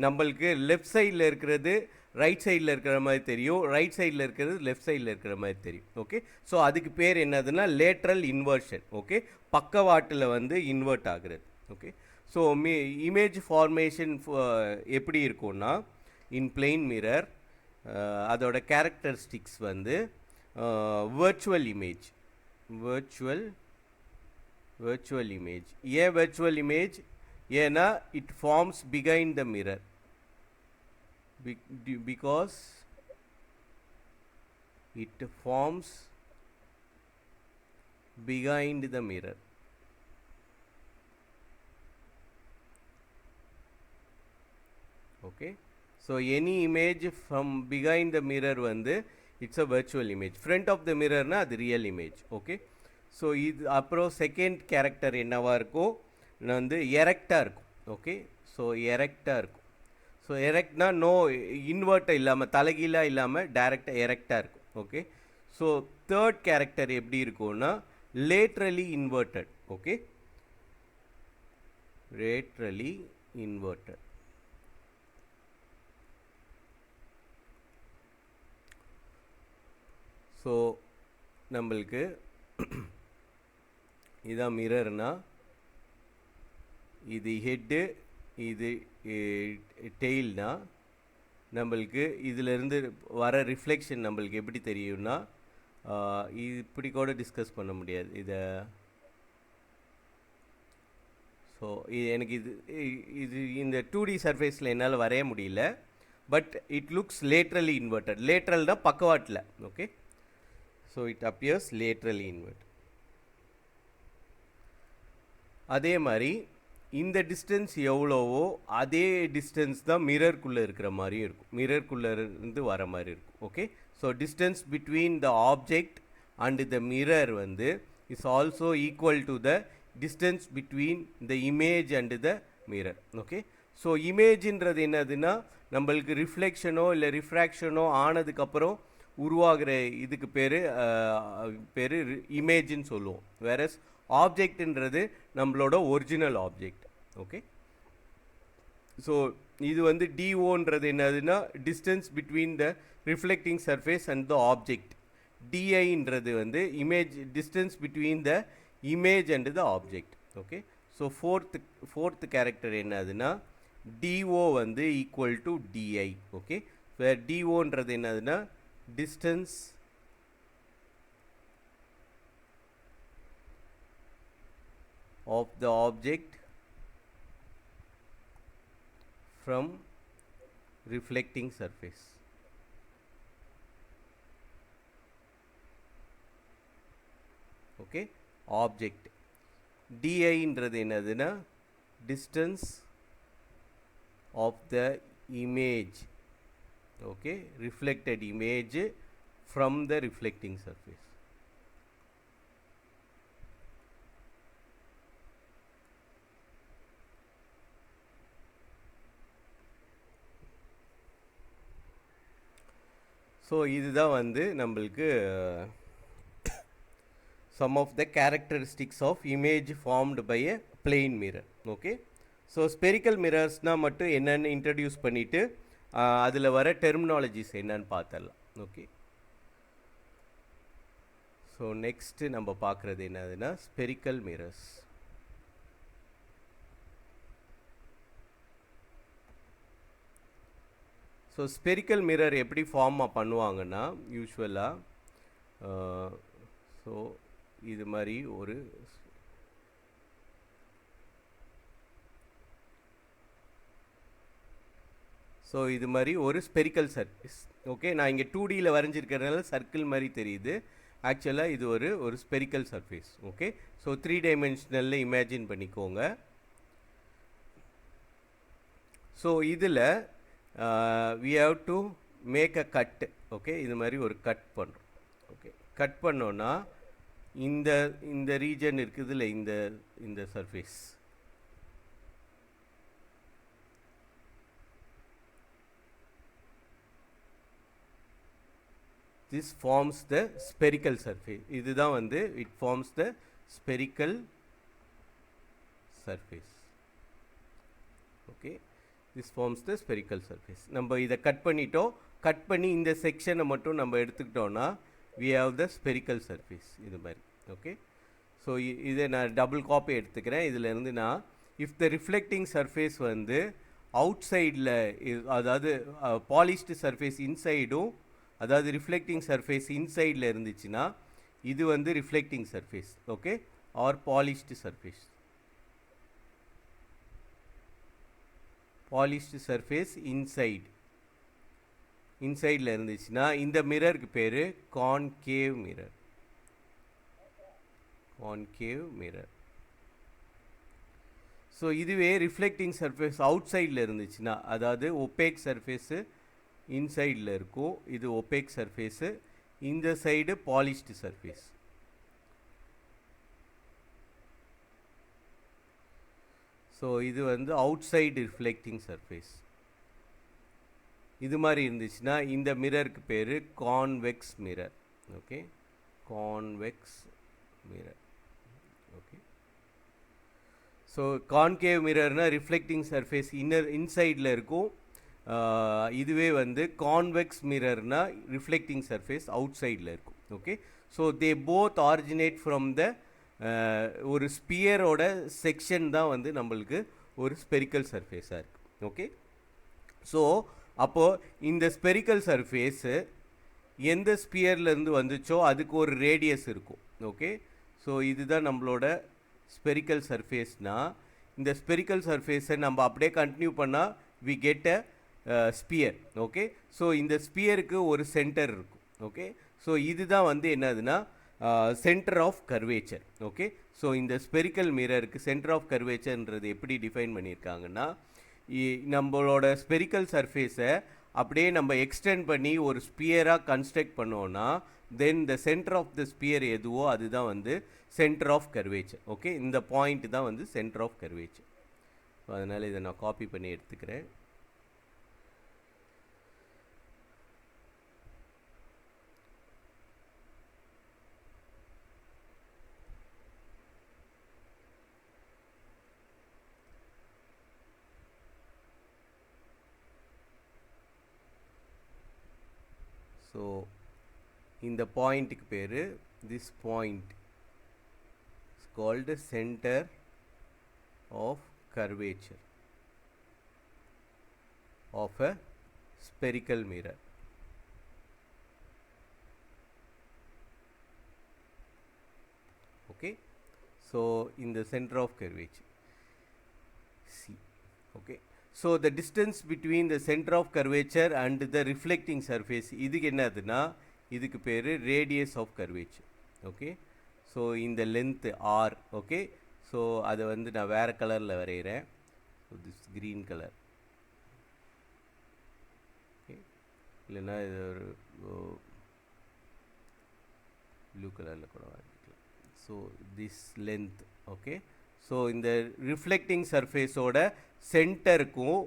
நம்மளுக்கு லெஃப்ட் சைடில் இருக்கிறது ரைட் சைடில் இருக்கிற மாதிரி தெரியும், ரைட் சைடில் இருக்கிறது லெஃப்ட் சைடில் இருக்கிற மாதிரி தெரியும். ஓகே, ஸோ அதுக்கு பேர் என்னதுன்னா லேட்ரல் இன்வர்ஷன். ஓகே, பக்கவாட்டில் வந்து இன்வெர்ட் ஆகுறது. ஓகே, ஸோ இமேஜ் ஃபார்மேஷன் எப்படி இருக்கும்னா, இன் பிளெயின் மிரர் அதோட கேரக்டரிஸ்டிக்ஸ் வந்து வெர்ச்சுவல் இமேஜ். வெர்ச்சுவல் இமேஜ் ஏன் வெர்ச்சுவல் இமேஜ்? ஏன்னா it forms behind the mirror, because it forms behind the mirror. Okay, so any image from behind the mirror வந்து it's a virtual image. Front of the mirror na அது real image. Okay, so இது அப்புறம் second character என்னவா இருக்கும் வந்து எரெக்டாக இருக்கும். Okay, so எரெக்டாக இருக்கும். So எரெக்ட்னா no இன்வெர்ட்டாக இல்லாமல் தலைகீழாக இல்லாமல் டைரெக்டாக எரெக்டாக இருக்கும். ஓகே, ஸோ தேர்ட் கேரக்டர் எப்படி இருக்கும்னா laterally inverted. Okay, laterally inverted. So நம்மளுக்கு இதான் மிரர்னா, இது ஹெட்டு, இது டெயில்னா, நம்மளுக்கு இதிலேருந்து வர ரிஃப்ளெக்ஷன் நம்மளுக்கு எப்படி தெரியும்னா, இப்படி கூட டிஸ்கஸ் பண்ண முடியாது இதை. ஸோ எனக்கு இது இந்த 2D சர்ஃபேஸில் என்னால் வரைய முடியல, but it looks laterally inverted. Lateral தான் பக்கவாட்டில். Okay, so it appears laterally invert. அதே மாதிரி இந்த டிஸ்டன்ஸ் எவ்வளவோ அதே டிஸ்டன்ஸ் தான் மிரர்க்குள்ளே இருக்கிற மாதிரியும் இருக்கும், மிரர்க்குள்ளே இருந்து வர மாதிரி இருக்கும். Okay, so distance between the object and the mirror வந்து is also equal to the distance between the image and the mirror. Okay, so இமேஜின்றது என்னதுன்னா நம்மளுக்கு ரிஃப்ளெக்ஷனோ இல்லை ரிஃப்ராக்ஷனோ ஆனதுக்கப்புறம் உருவாகிற இதுக்கு பேர் இமேஜின்னு சொல்லுவோம். வேறஸ் ஆப்ஜெக்ட்ன்றது நம்மளோட ஒரிஜினல் ஆப்ஜெக்ட். ஓகே, ஸோ இது வந்து டிஓன்றது என்னதுன்னா distance between the reflecting surface and the object. டிஐன்றது வந்து image, distance between the image and the object. Okay, so fourth character என்னதுன்னா டிஓ வந்து equal to D I. Okay, where டிஓன்றது என்னதுன்னா distance of the object from reflecting surface. Okay, object. di ன்றது என்னதுன்னா distance of the image. Okay, reflected image from the reflecting surface. So இதுதான் வந்து நம்மளுக்கு some of the characteristics of image formed by a plane mirror. Okay, so spherical மிரர்ஸ்னால் மட்டும் என்னென்னு introduce பண்ணிவிட்டு அதில் வர டெர்மினாலஜிஸ் என்னன்னு பார்த்துடலாம். ஓகே. ஸோ நெக்ஸ்ட்டு நம்ம பார்க்குறது என்னதுன்னா spherical mirrors. So spherical mirror எப்படி ஃபார்ம் பண்ணுவாங்கன்னா யூஸ்வலாக ஸோ இது மாதிரி ஒரு இது மாதிரி ஒரு ஸ்பெரிக்கல் சர்ஃபேஸ். ஓகே, நான் இங்கே 2Dயில் வரைஞ்சிருக்கிறதுனால சர்க்கிள் மாதிரி தெரியுது. ஆக்சுவலாக இது ஒரு ஸ்பெரிக்கல் சர்ஃபேஸ். ஓகே, ஸோ 3 டைமென்ஷனலில் இமேஜின் பண்ணிக்கோங்க. ஸோ இதில் we have to make a cut. Okay, இது மாதிரி ஒரு கட் பண்ணுறோம். ஓகே, கட் பண்ணோன்னா இந்த ரீஜன் இருக்குதுல்ல, இந்த surface, this forms the spherical surface. இதுதான் வந்து it forms the spherical surface. Okay, this forms the spherical surface. நம்ம இதை கட் பண்ணிட்டோம். கட் பண்ணி இந்த செக்ஷனை மட்டும் நம்ம எடுத்துக்கிட்டோன்னா we have the spherical surface இது மாதிரி. ஓகே, ஸோ இதை நான் டபுள் காப்பி எடுத்துக்கிறேன். இதிலேருந்து நான் இஃப் த ரிஃப்ளெக்டிங் சர்ஃபேஸ் வந்து அவுட் சைடில், அதாவது பாலிஷ்டு சர்ஃபேஸ் இன்சைடும், அதாவது ரிஃப்ளெக்டிங் சர்ஃபேஸ் இன்சைடில் இருந்துச்சுன்னா இது வந்து reflecting surface. Okay, or polished surface. Polished surface இன்சைடில் இருந்துச்சுன்னா இந்த மிரருக்கு பேர் concave mirror. Concave mirror. So இதுவே ரிஃப்ளெக்டிங் சர்ஃபேஸ் அவுட் சைடில் இருந்துச்சுன்னா, அதாவது ஒப்பேக் சர்ஃபேஸு இன்சைடில் இருக்கும், இது ஒப்பேக் சர்ஃபேஸு, இந்த சைடு பாலிஷ்டு சர்ஃபேஸ். ஸோ இது வந்து அவுட் சைடு ரிஃப்ளெக்டிங் சர்ஃபேஸ். இது மாதிரி இருந்துச்சுன்னா இந்த மிரருக்கு பேர் convex mirror. Okay, convex mirror. Okay, so concave மிரர்னால் ரிஃப்ளெக்டிங் சர்ஃபேஸ் இன்சைடில் இருக்கும். இதுவே வந்து கான்வெக்ஸ் மிரர்னால் ரிஃப்ளெக்டிங் சர்ஃபேஸ் அவுட் சைடில் இருக்கும். Okay, so they both originate from the ஒரு ஸ்பியரோட செக்ஷன் தான் வந்து நம்மளுக்கு ஒரு ஸ்பெரிக்கல் சர்ஃபேஸாக இருக்குது. ஓகே, ஸோ அப்போது இந்த ஸ்பெரிக்கல் சர்ஃபேஸு எந்த ஸ்பியர்லேருந்து வந்துச்சோ அதுக்கு ஒரு ரேடியஸ் இருக்கும். ஓகே, ஸோ இதுதான் நம்மளோட ஸ்பெரிக்கல் சர்ஃபேஸ்னால், இந்த ஸ்பெரிக்கல் சர்ஃபேஸை நம்ம அப்படியே கண்டினியூ பண்ணால் we get a sphere. Okay, so இந்த ஸ்பியருக்கு ஒரு சென்டர் இருக்கும். ஓகே, ஸோ இதுதான் வந்து என்னதுன்னா centre of curvature. Okay, so இந்த ஸ்பெரிக்கல் மிரருக்கு சென்டர் ஆஃப் கர்வேச்சர்ன்றது எப்படி டிஃபைன் பண்ணியிருக்காங்கன்னா, நம்மளோட ஸ்பெரிக்கல் சர்ஃபேஸை அப்படியே நம்ம எக்ஸ்டெண்ட் பண்ணி ஒரு ஸ்பியராக கன்ஸ்ட்ரக்ட் பண்ணோன்னா then the centre of the sphere எதுவோ அதுதான் வந்து சென்டர் ஆஃப் கர்வேச்சர். ஓகே, இந்த பாயிண்ட் தான் வந்து சென்டர் ஆஃப் கர்வேச்சர். ஸோ அதனால் இதை நான் காப்பி பண்ணி எடுத்துக்கிறேன். ஸோ இந்த பாயிண்ட்டுக்கு பேர், this point is called centre of curvature of a spherical mirror. Okay, so in the center of curvature C. Okay, so the distance between the center of curvature and the reflecting surface, இதுக்கு என்னதுன்னா இதுக்கு பேர் radius of curvature. Okay, so இந்த length R. Okay, so அதை வந்து நான் வேறு கலரில் வரைகிறேன். So this green colour. Okay, இல்லைன்னா இது ஒரு ப்ளூ கலரில் கூட வரைக்கலாம். So this length. Okay, so இந்த ரிஃப்ளெக்டிங் சர்ஃபேஸோட சென்டருக்கும்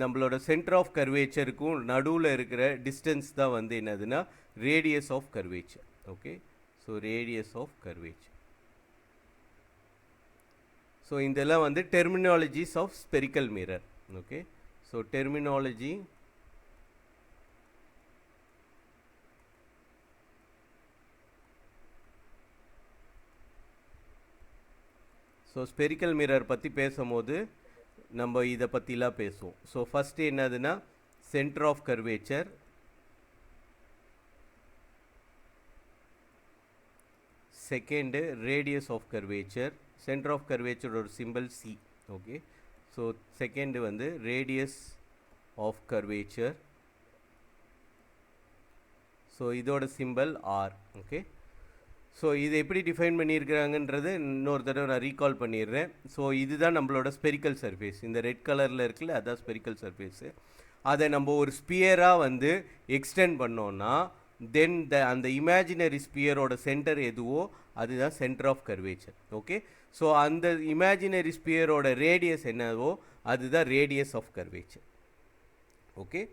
நம்மளோட சென்டர் ஆஃப் கர்வேச்சருக்கும் நடுவில் இருக்கிற டிஸ்டன்ஸ் தான் வந்து என்னதுன்னா radius of curvature. Okay, so radius of curvature. So இதெல்லாம் வந்து terminologies of spherical mirror. Okay, so terminology so spherical mirror பற்றி பேசும்போது நம்ம இதை பற்றிலாம் பேசுவோம். ஸோ ஃபஸ்ட்டு என்னதுன்னா centre of curvature, second radius of curvature. Centre of கர்வேச்சரோட symbol C. Okay, so second வந்து ரேடியஸ் ஆஃப் கர்வேச்சர், ஸோ இதோட சிம்பிள் ஆர். ஓகே, ஸோ இது எப்படி டிஃபைன் பண்ணியிருக்கிறாங்கன்றது இன்னொரு தடவை நான் ரீகால் பண்ணிடுறேன். ஸோ இதுதான் நம்மளோட ஸ்பெரிக்கல் சர்ஃபேஸ். இந்த ரெட் கலரில் இருக்குல்ல, அதுதான் ஸ்பெரிக்கல் சர்ஃபேஸு. அதை நம்ம ஒரு ஸ்பியராக வந்து எக்ஸ்டெண்ட் பண்ணோன்னா தென் அந்த இமேஜினரி ஸ்பியரோட சென்டர் எதுவோ அதுதான் centre of curvature. Okay, so அந்த இமேஜினரி ஸ்பியரோட ரேடியஸ் என்னவோ அதுதான் ரேடியஸ் ஆஃப் கர்வேச்சர். ஓகே,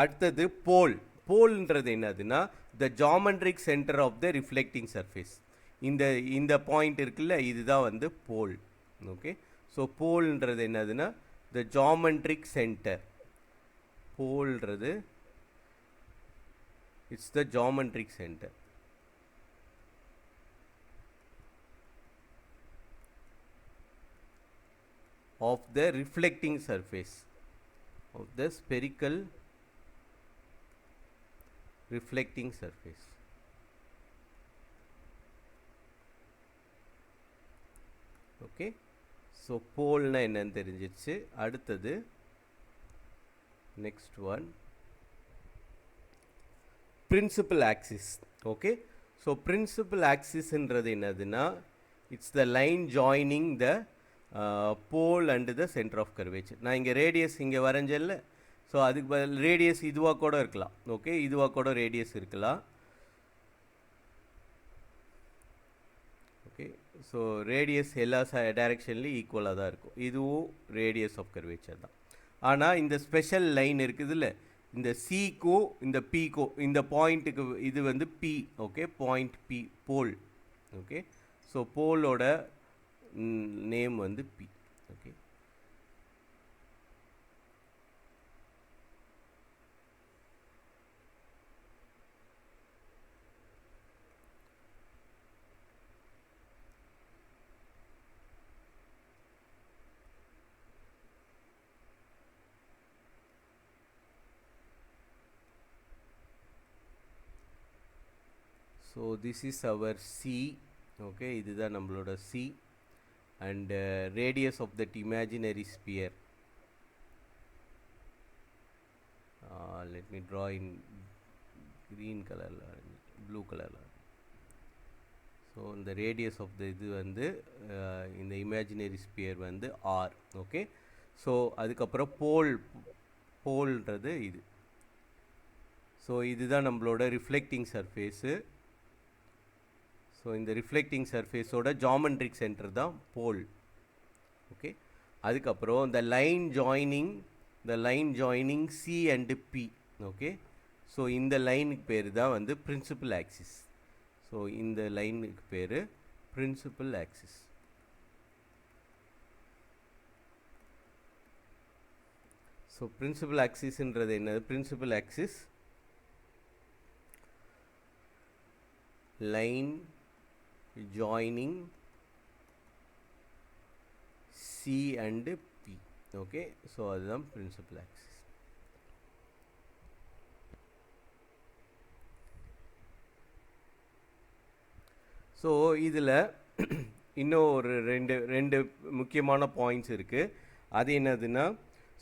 அடுத்தது போல். போல்ன்றது என்னதுன்னா the geometric centre of the reflecting surface. இந்த பாயிண்ட் இருக்குல்ல, இதுதான் வந்து போல். ஓகே, ஸோ போல்ன்றது என்னதுன்னா த ஜாமெட்ரிக் சென்டர். போல்ன்றது it's the geometric center of the reflecting surface of the spherical reflecting surface. Okay, so pole na enna therinjiruchu. Aduthathu next one, principal axis. Okay, so principal axis என்றது என்னதுன்னா it's the line joining the pole and the centre of curvature. நான் இங்கே radius இங்கே வரைஞ்சல, so அதுக்கு பதில் radius இதுவாக கூட இருக்கலாம். ஓகே, இதுவாக கூட ரேடியஸ் இருக்கலாம். ஓகே, ஸோ ரேடியஸ் எல்லா டைரெக்ஷன்லேயும் ஈக்குவலாக தான் இருக்கும். இதுவும் ரேடியஸ் ஆஃப் கர்வேச்சர் தான். ஆனால் இந்த ஸ்பெஷல் லைன் இருக்குதுல்ல, இந்த சிக்கோ இந்த பிக்கோ இந்த பாயிண்ட்டுக்கு இது வந்து P. Okay, point P, pole. Okay, so போலோட நேம் வந்து P. Okay, so this is our C. Okay, இதுதான் நம்மளோட C and radius of that imaginary sphere. Let me draw in green color, blue color. So the radius of the இது வந்து இந்த imaginary sphere வந்து R. Okay, so அதுக்கப்புறம் போல்ன்றது இது. So இதுதான் நம்மளோட ரிஃப்ளெக்டிங் சர்ஃபேஸு. ஸோ இந்த ரிஃப்ளெக்டிங் சர்ஃபேஸோட ஜாமெட்ரிக் சென்டர் தான் போல். ஓகே, அதுக்கப்புறம் இந்த line joining C and P. Okay, so இந்த லைனுக்கு பேர் தான் வந்து பிரின்சிபல் ஆக்சிஸ். ஸோ இந்த லைனுக்கு பேர் பிரின்சிபல் ஆக்சிஸ். ஸோ பிரின்சிபல் ஆக்சிஸ்ன்றது என்னது? Principal axis line joining C and P. Okay, so அதுதான் principal axis. ஸோ இதில் இன்னும் ஒரு ரெண்டு முக்கியமான பாயிண்ட்ஸ் இருக்குது. அது என்னதுன்னா,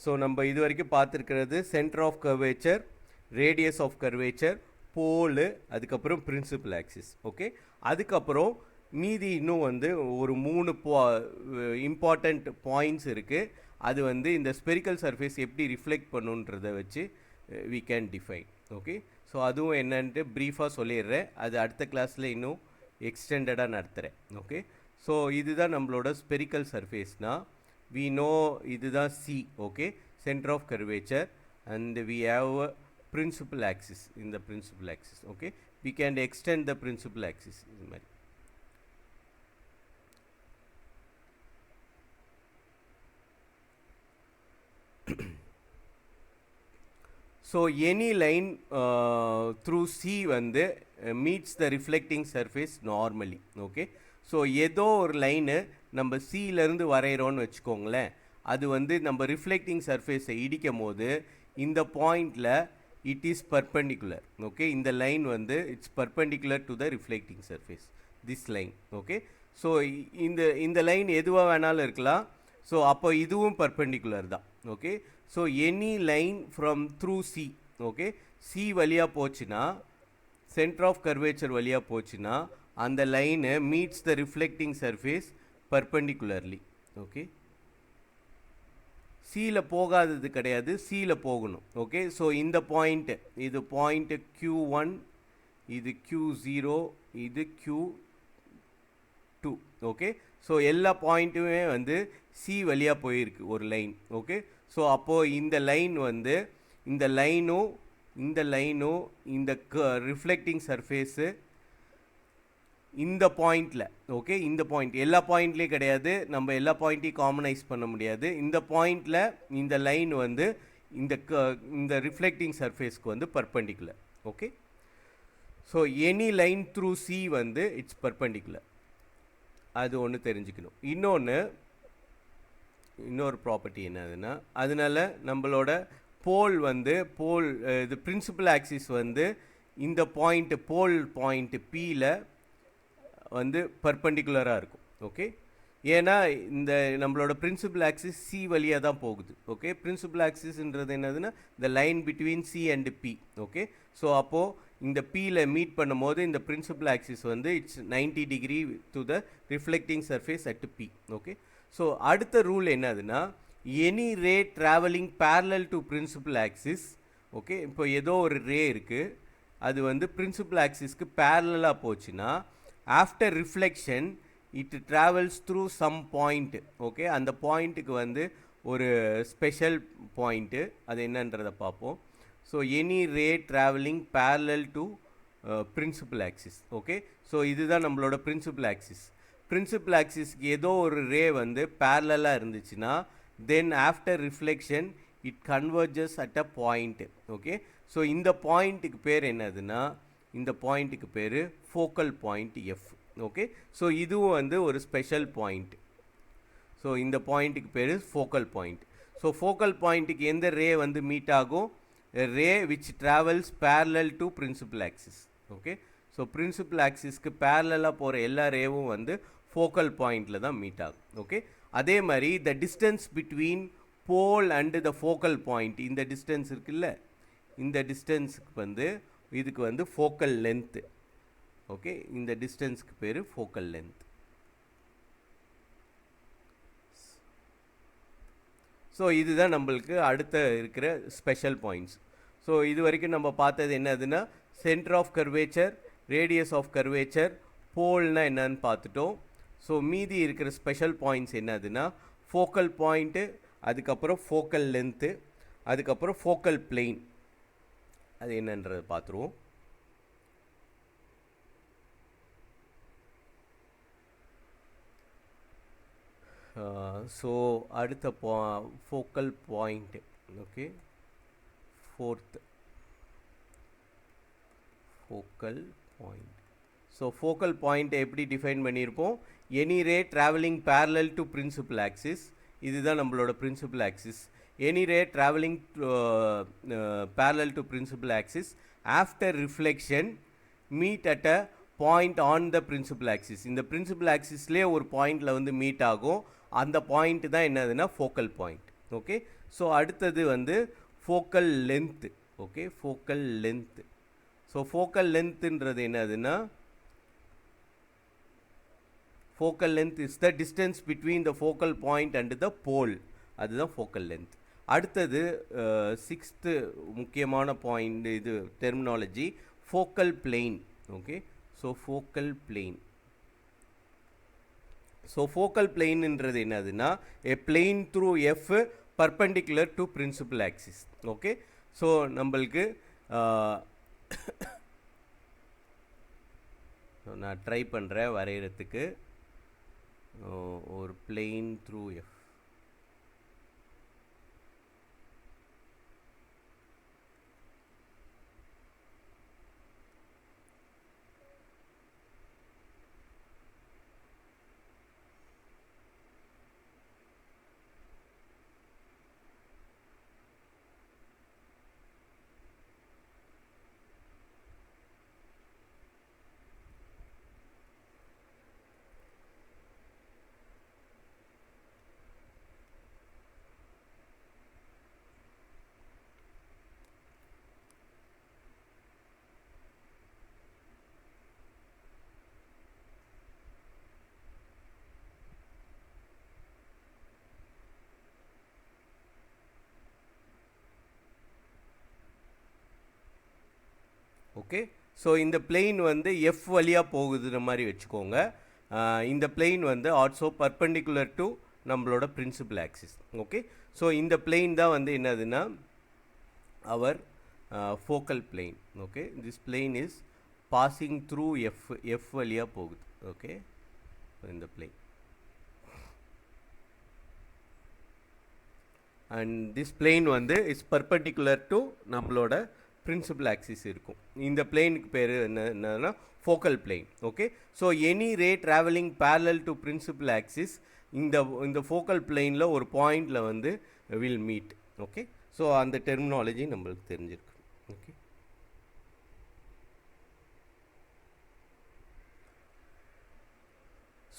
ஸோ நம்ம இது வரைக்கும் பார்த்துருக்கிறது centre of curvature, radius of curvature, pole, அதுக்கப்புறம் பிரின்சிபல் ஆக்சிஸ். ஓகே, அதுக்கப்புறம் மீதி இன்னும் வந்து ஒரு 3 இம்பார்ட்டண்ட் பாயிண்ட்ஸ் இருக்குது. அது வந்து இந்த ஸ்பெரிக்கல் சர்ஃபேஸ் எப்படி ரிஃப்ளெக்ட் பண்ணுன்றதை வச்சு we can define. Okay, so அதுவும் என்னன்ட்டு ப்ரீஃபாக சொல்லிடுறேன். அது அடுத்த கிளாஸில் இன்னும் எக்ஸ்டெண்டடாக நடத்துகிறேன். ஓகே, ஸோ இதுதான் நம்மளோட ஸ்பெரிக்கல் சர்ஃபேஸ்னால் we know இதுதான் C. Okay, centre of curvature and we have principal axis in the principal axis. Okay, we can extend the principal axis இது மாதிரி. So any line through C வந்து meets the reflecting surface normally. Okay, so ஏதோ ஒரு line நம்ம சியிலேருந்து வரைகிறோன்னு வச்சுக்கோங்களேன், அது வந்து நம்ம ரிஃப்ளெக்டிங் சர்ஃபேஸை இடிக்கும் போது இந்த பாயிண்டில் இட் இஸ் பர்பெண்டிகுலர். ஓகே, இந்த லைன் வந்து it's perpendicular to the reflecting surface, this line. Okay, so இந்த லைன் எதுவாக வேணாலும் இருக்கலாம். ஸோ அப்போ இதுவும் பர்பெண்டிகுலர் தான். Okay, so any line from through C, okay, C வழியாக போச்சுன்னா, சென்டர் ஆஃப் கர்வேச்சர் வழியாக போச்சுன்னா அந்த line meets the reflecting surface perpendicularly. Okay, சியில் போகாதது கிடையாது, சியில் போகணும். ஓகே, ஸோ இந்த பாயிண்ட்டு, இது பாயிண்ட்டு Q1, இது Q0, இது Q2. ஓகே, ஸோ எல்லா பாயிண்ட்டுமே வந்து சி வழியாக போயிருக்கு ஒரு லைன். ஓகே, ஸோ அப்போது இந்த லைன் வந்து இந்த லைனும் இந்த ரிஃப்ளெக்டிங் சர்ஃபேஸு இந்த பாயிண்டில், ஓகே, இந்த பாயிண்ட் எல்லா பாயிண்ட்லேயும் கிடையாது, நம்ம எல்லா பாயிண்ட்டையும் காமனைஸ் பண்ண முடியாது. இந்த பாயிண்டில் இந்த லைன் வந்து இந்த ரிஃப்ளெக்டிங் சர்ஃபேஸ்க்கு வந்து perpendicular. Okay, so any line through C வந்து இட்ஸ் பர்பெண்டிகுலர், அது ஒன்று தெரிஞ்சுக்கணும். இன்னொரு ப்ராப்பர்ட்டி என்னதுன்னா, அதனால நம்மளோட போல் வந்து இது பிரின்சிபல் ஆக்சிஸ் வந்து இந்த பாயிண்ட்டு போல் பாயிண்ட்டு பியில் வந்து பர்பெண்டிகுலராக இருக்கும். ஓகே, ஏன்னா இந்த நம்மளோட பிரின்சிபல் ஆக்சிஸ் சி வழியாக தான் போகுது. ஓகே, பிரின்சிபல் ஆக்சிஸ்ன்றது என்னதுன்னா இந்த line between C and P. Okay, so அப்போது இந்த பியில் மீட் பண்ணும் போது இந்த பிரின்சிபல் ஆக்சிஸ் வந்து it's 90 degree to the reflecting surface at P. Okay, so அடுத்த ரூல் என்னதுன்னா, any ray travelling parallel to principal axis. Okay, இப்போ ஏதோ ஒரு ரே இருக்குது, அது வந்து பிரின்சிபல் ஆக்சிஸ்க்கு பேரலாக போச்சுன்னா after reflection it travels through some point. Okay, அந்த பாயிண்ட்டுக்கு வந்து ஒரு ஸ்பெஷல் பாயிண்ட்டு, அது என்னன்றதை பார்ப்போம். So any ray travelling parallel to principal axis. Okay, so இதுதான் நம்மளோட பிரின்சிபல் ஆக்சிஸ். பிரின்சிபல் ஆக்சிஸ்க்கு ஏதோ ஒரு ரே வந்து பேரலாக இருந்துச்சுன்னா then after reflection it converges at a point. Okay, so இந்த பாயிண்ட்டுக்கு பேர் என்னதுன்னா, இந்த பாயிண்ட்டுக்கு பேர் focal point F. Okay, so இதுவும் வந்து ஒரு ஸ்பெஷல் பாயிண்ட். ஸோ இந்த பாயிண்ட்டுக்கு பேர் ஃபோக்கல் பாயிண்ட். ஸோ ஃபோக்கல் பாயிண்ட்டுக்கு எந்த ரே வந்து மீட் ஆகும், ray which travels parallel to principal axis. Okay, so principal ஆக்சிஸ்க்கு பேரலாக போகிற எல்லா ரேவும் வந்து ஃபோக்கல் பாயிண்டில் தான் மீட் ஆகும். ஓகே, அதே மாதிரி the distance between pole and the focal point, இந்த டிஸ்டன்ஸ் இருக்குல்ல, இந்த டிஸ்டன்ஸுக்கு வந்து இதுக்கு வந்து ஃபோக்கல் லென்த்து. ஓகே, இந்த டிஸ்டன்ஸ்க்கு பேர் ஃபோக்கல் லென்த். ஸோ இதுதான் நம்மளுக்கு அடுத்த இருக்கிற ஸ்பெஷல் பாயிண்ட்ஸ். ஸோ இது வரைக்கும் நம்ம பார்த்தது என்னதுன்னா, centre of curvature, radius of curvature, போல்னால் என்னன்னு பார்த்துட்டோம். ஸோ மீதி இருக்கிற ஸ்பெஷல் பாயிண்ட்ஸ் என்னதுன்னா, ஃபோக்கல் பாயிண்ட்டு, அதுக்கப்புறம் ஃபோக்கல் லென்த்து, அதுக்கப்புறம் ஃபோக்கல் பிளெயின், அது என்னன்றதை பார்த்துருவோம். ஸோ அடுத்த focal point. Okay, fourth focal point. So focal பாயிண்ட்டை எப்படி டிஃபைன் பண்ணியிருப்போம், any ray travelling parallel to principal axis, இதுதான் நம்மளோட principal axis. Any ray travelling parallel to principal axis after reflection meet at a point on the principal axis. இந்த principal ஆக்சிஸ்லேயே ஒரு பாயிண்டில் வந்து மீட் ஆகும், அந்த பாயிண்ட்டு தான் என்னதுன்னா ஃபோக்கல் பாயிண்ட். ஓகே, ஸோ அடுத்தது வந்து focal length. Okay, focal length. So focal லென்த்துன்றது என்னதுன்னா, focal length is the distance between the focal point and the pole, அதுதான் ஃபோக்கல் லென்த். அடுத்தது சிக்ஸ்த்து முக்கியமான பாயிண்ட், இது terminology, focal plane. Okay, so focal plane. So focal பிளெயின்ன்றது என்னதுன்னா, a plane through F perpendicular to principal axis. Okay, so நம்மளுக்கு நான் try பண்ணுறேன் வரைகிறதுக்கு. ஒரு plane through F. Okay. So இந்த பிளெயின் வந்து எஃப் வழியாக போகுதுன்ற மாதிரி வச்சுக்கோங்க. இந்த பிளெயின் வந்து ஆல்சோ பர்பெண்டிகுலர் டு நம்மளோட பிரின்சிபல் ஆக்சிஸ். ஓகே. ஸோ இந்த பிளெயின் தான் வந்து என்னதுன்னா our focal plane. Okay. This plane is passing through F வழியாக போகுது. ஓகே. இந்த பிளெயின் அண்ட் திஸ் பிளெயின் வந்து இஸ் பர்பெண்டிகுலர் டு நம்மளோட பிரின்சிபல் ஆக்சிஸ் இருக்கும். இந்த பிளெயினுக்கு பேர் என்னன்னா focal plane. Okay. So any ray travelling parallel to principal axis இந்த ஃபோக்கல் பிளெயினில் ஒரு பாயிண்டில் வந்து வில் மீட். ஓகே. ஸோ அந்த டெர்மினாலஜி நம்மளுக்கு தெரிஞ்சிருக்கு. ஓகே.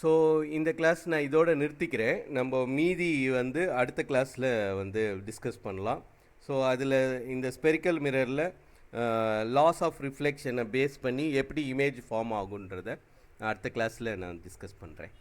ஸோ இந்த கிளாஸ் நான் இதோட நிறுத்திக்கிறேன். நம்ம மீதி வந்து அடுத்த கிளாஸில் வந்து டிஸ்கஸ் பண்ணலாம். ஸோ அதில் இந்த ஸ்பெரிக்கல் மிரரில் லாஸ் ஆஃப் ரிஃப்ளெக்ஷனை பேஸ் பண்ணி எப்படி இமேஜ் ஃபார்ம் ஆகுன்றதை அடுத்த கிளாஸில் நான் டிஸ்கஸ் பண்ணுறேன்.